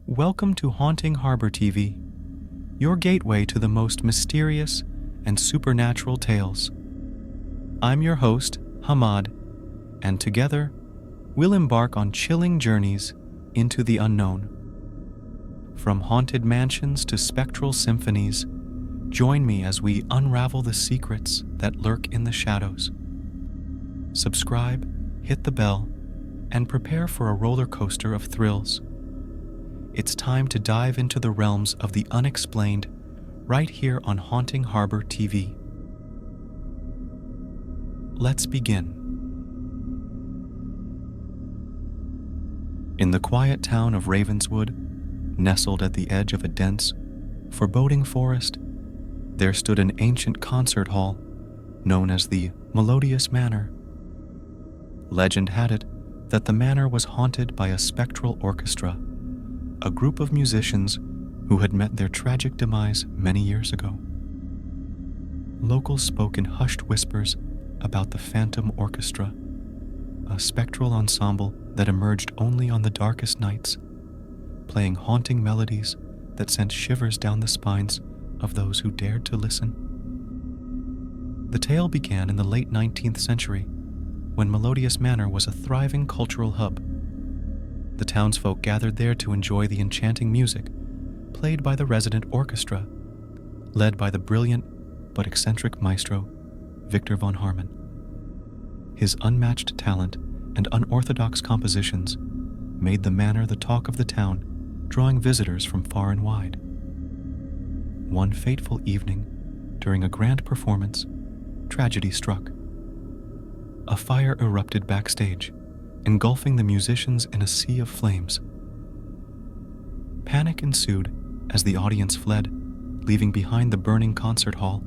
Welcome to Haunting Harbor TV, your gateway to the most mysterious and supernatural tales. I'm your host, Hamad, and together, we'll embark on chilling journeys into the unknown. From haunted mansions to spectral symphonies, join me as we unravel the secrets that lurk in the shadows. Subscribe, hit the bell, and prepare for a roller coaster of thrills. It's time to dive into the realms of the unexplained right here on Haunting Harbor TV. Let's begin. In the quiet town of Ravenswood, nestled at the edge of a dense, foreboding forest, there stood an ancient concert hall known as the Melodious Manor. Legend had it that the manor was haunted by a spectral orchestra, a group of musicians who had met their tragic demise many years ago. Locals spoke in hushed whispers about the Phantom Orchestra, a spectral ensemble that emerged only on the darkest nights, playing haunting melodies that sent shivers down the spines of those who dared to listen. The tale began in the late 19th century, when Melodious Manor was a thriving cultural hub. The townsfolk gathered there to enjoy the enchanting music played by the resident orchestra, led by the brilliant but eccentric maestro, Victor von Harman. His unmatched talent and unorthodox compositions made the manor the talk of the town, drawing visitors from far and wide. One fateful evening, during a grand performance, tragedy struck. A fire erupted backstage, engulfing the musicians in a sea of flames. Panic ensued as the audience fled, leaving behind the burning concert hall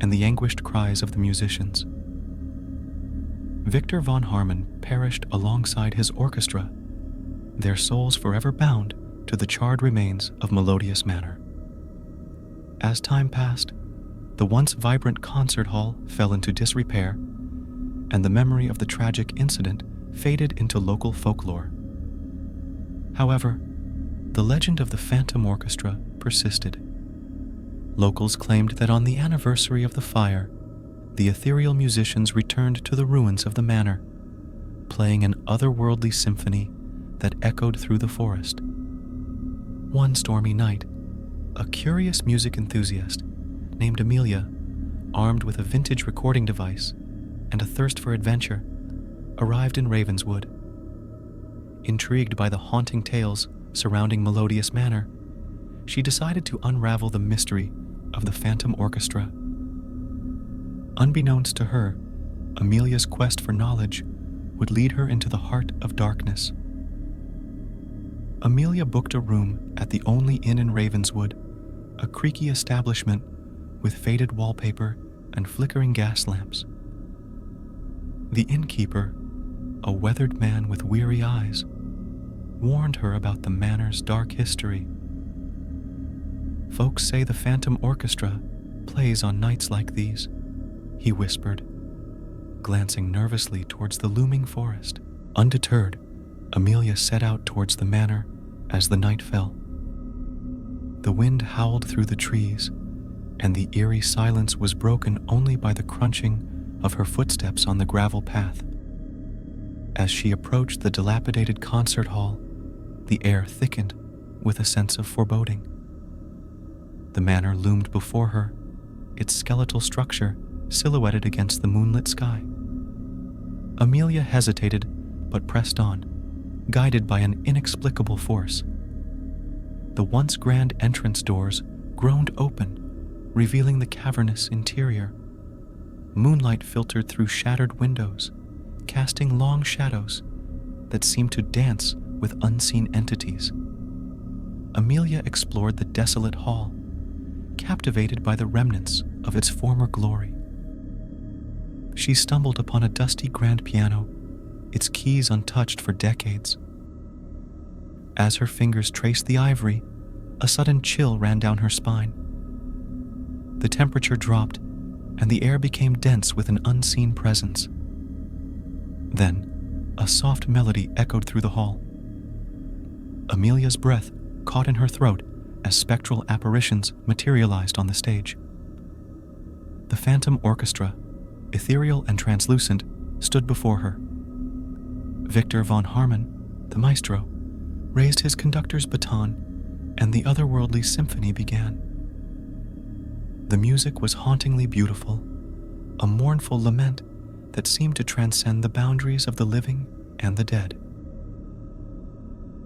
and the anguished cries of the musicians. Victor von Harman perished alongside his orchestra, their souls forever bound to the charred remains of Melodious Manor. As time passed, the once vibrant concert hall fell into disrepair, and the memory of the tragic incident faded into local folklore. However, the legend of the Phantom Orchestra persisted. Locals claimed that on the anniversary of the fire, the ethereal musicians returned to the ruins of the manor, playing an otherworldly symphony that echoed through the forest. One stormy night, a curious music enthusiast named Amelia, armed with a vintage recording device and a thirst for adventure, arrived in Ravenswood. Intrigued by the haunting tales surrounding Melodious Manor, she decided to unravel the mystery of the Phantom Orchestra. Unbeknownst to her, Amelia's quest for knowledge would lead her into the heart of darkness. Amelia booked a room at the only inn in Ravenswood, a creaky establishment with faded wallpaper and flickering gas lamps. The innkeeper, a weathered man with weary eyes, warned her about the manor's dark history. "Folks say the Phantom Orchestra plays on nights like these," he whispered, glancing nervously towards the looming forest. Undeterred, Amelia set out towards the manor as the night fell. The wind howled through the trees, and the eerie silence was broken only by the crunching of her footsteps on the gravel path. As she approached the dilapidated concert hall, the air thickened with a sense of foreboding. The manor loomed before her, its skeletal structure silhouetted against the moonlit sky. Amelia hesitated but pressed on, guided by an inexplicable force. The once grand entrance doors groaned open, revealing the cavernous interior. Moonlight filtered through shattered windows, casting long shadows that seemed to dance with unseen entities. Amelia explored the desolate hall, captivated by the remnants of its former glory. She stumbled upon a dusty grand piano, its keys untouched for decades. As her fingers traced the ivory, a sudden chill ran down her spine. The temperature dropped, and the air became dense with an unseen presence. Then, a soft melody echoed through the hall. Amelia's breath caught in her throat as spectral apparitions materialized on the stage. The Phantom Orchestra, ethereal and translucent, stood before her. Victor von Harman, the maestro, raised his conductor's baton, and the otherworldly symphony began. The music was hauntingly beautiful, a mournful lament that seemed to transcend the boundaries of the living and the dead.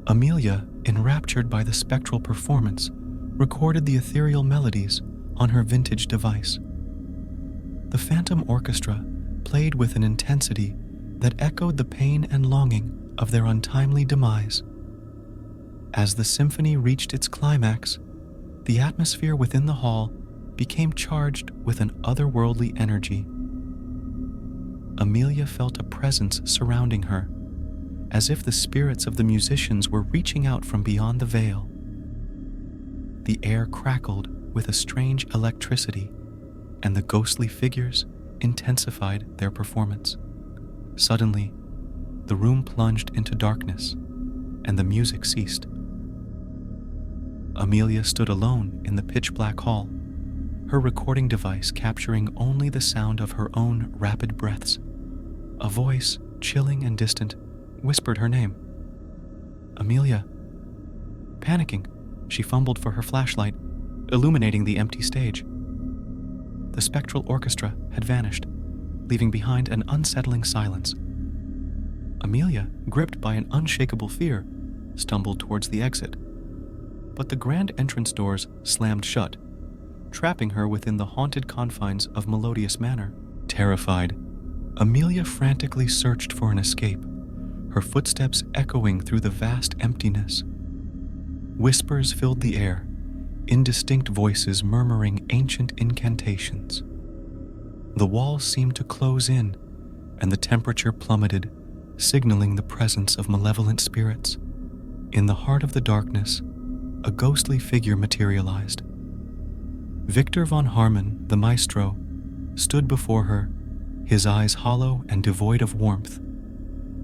Amelia, enraptured by the spectral performance, recorded the ethereal melodies on her vintage device. The Phantom Orchestra played with an intensity that echoed the pain and longing of their untimely demise. As the symphony reached its climax, the atmosphere within the hall became charged with an otherworldly energy. Amelia felt a presence surrounding her, as if the spirits of the musicians were reaching out from beyond the veil. The air crackled with a strange electricity, and the ghostly figures intensified their performance. Suddenly, the room plunged into darkness, and the music ceased. Amelia stood alone in the pitch-black hall, her recording device capturing only the sound of her own rapid breaths. A voice, chilling and distant, whispered her name. Amelia. Panicking, she fumbled for her flashlight, illuminating the empty stage. The spectral orchestra had vanished, leaving behind an unsettling silence. Amelia, gripped by an unshakable fear, stumbled towards the exit. But the grand entrance doors slammed shut, trapping her within the haunted confines of Melodious Manor. Terrified, Amelia frantically searched for an escape, her footsteps echoing through the vast emptiness. Whispers filled the air, indistinct voices murmuring ancient incantations. The walls seemed to close in, and the temperature plummeted, signaling the presence of malevolent spirits. In the heart of the darkness, a ghostly figure materialized. Victor von Harman, the maestro, stood before her, his eyes hollow and devoid of warmth.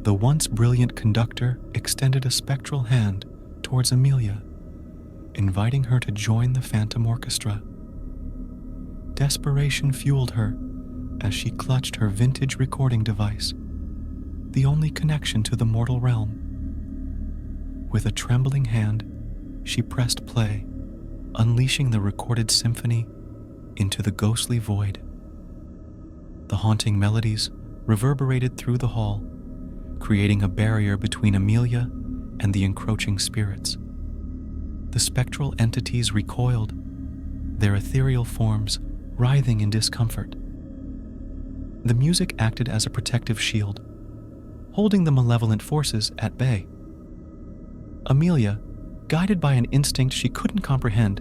The once brilliant conductor extended a spectral hand towards Amelia, inviting her to join the Phantom Orchestra. Desperation fueled her as she clutched her vintage recording device, the only connection to the mortal realm. With a trembling hand, she pressed play, unleashing the recorded symphony into the ghostly void. The haunting melodies reverberated through the hall, creating a barrier between Amelia and the encroaching spirits. The spectral entities recoiled, their ethereal forms writhing in discomfort. The music acted as a protective shield, holding the malevolent forces at bay. Amelia, guided by an instinct she couldn't comprehend,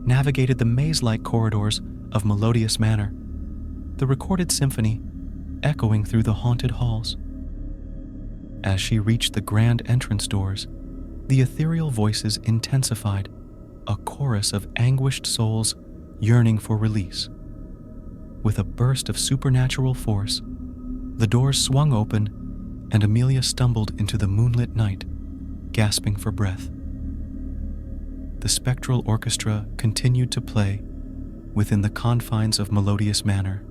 navigated the maze-like corridors of Melodious Manor, the recorded symphony echoing through the haunted halls. As she reached the grand entrance doors, the ethereal voices intensified, a chorus of anguished souls yearning for release. With a burst of supernatural force, the doors swung open, and Amelia stumbled into the moonlit night, gasping for breath. The spectral orchestra continued to play within the confines of Melodious Manor,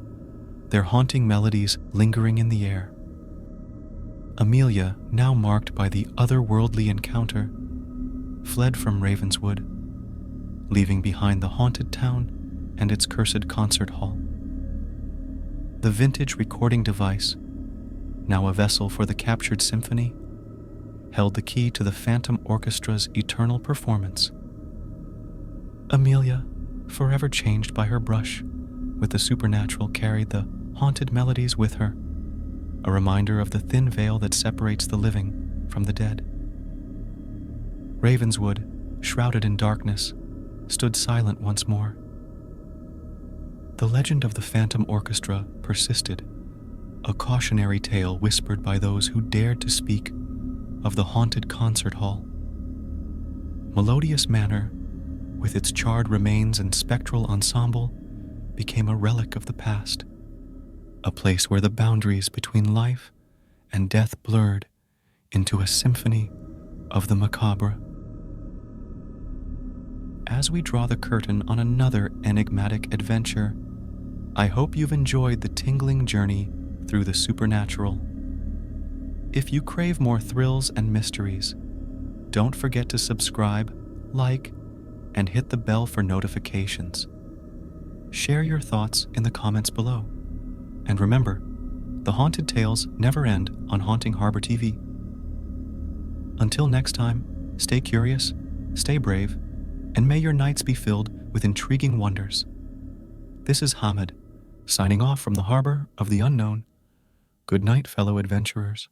their haunting melodies lingering in the air. Amelia, now marked by the otherworldly encounter, fled from Ravenswood, leaving behind the haunted town and its cursed concert hall. The vintage recording device, now a vessel for the captured symphony, held the key to the Phantom Orchestra's eternal performance. Amelia, forever changed by her brush with the supernatural, carried the haunted melodies with her, a reminder of the thin veil that separates the living from the dead. Ravenswood, shrouded in darkness, stood silent once more. The legend of the Phantom Orchestra persisted, a cautionary tale whispered by those who dared to speak of the haunted concert hall. Melodious Manor, with its charred remains and spectral ensemble, became a relic of the past, a place where the boundaries between life and death blurred into a symphony of the macabre. as we draw the curtain on another enigmatic adventure, I hope you've enjoyed the tingling journey through the supernatural. If you crave more thrills and mysteries, don't forget to subscribe, like, and hit the bell for notifications. Share your thoughts in the comments below. And remember, the haunted tales never end on Haunting Harbor TV. Until next time, stay curious, stay brave, and may your nights be filled with intriguing wonders. This is Hamid, signing off from the Harbor of the Unknown. Good night, fellow adventurers.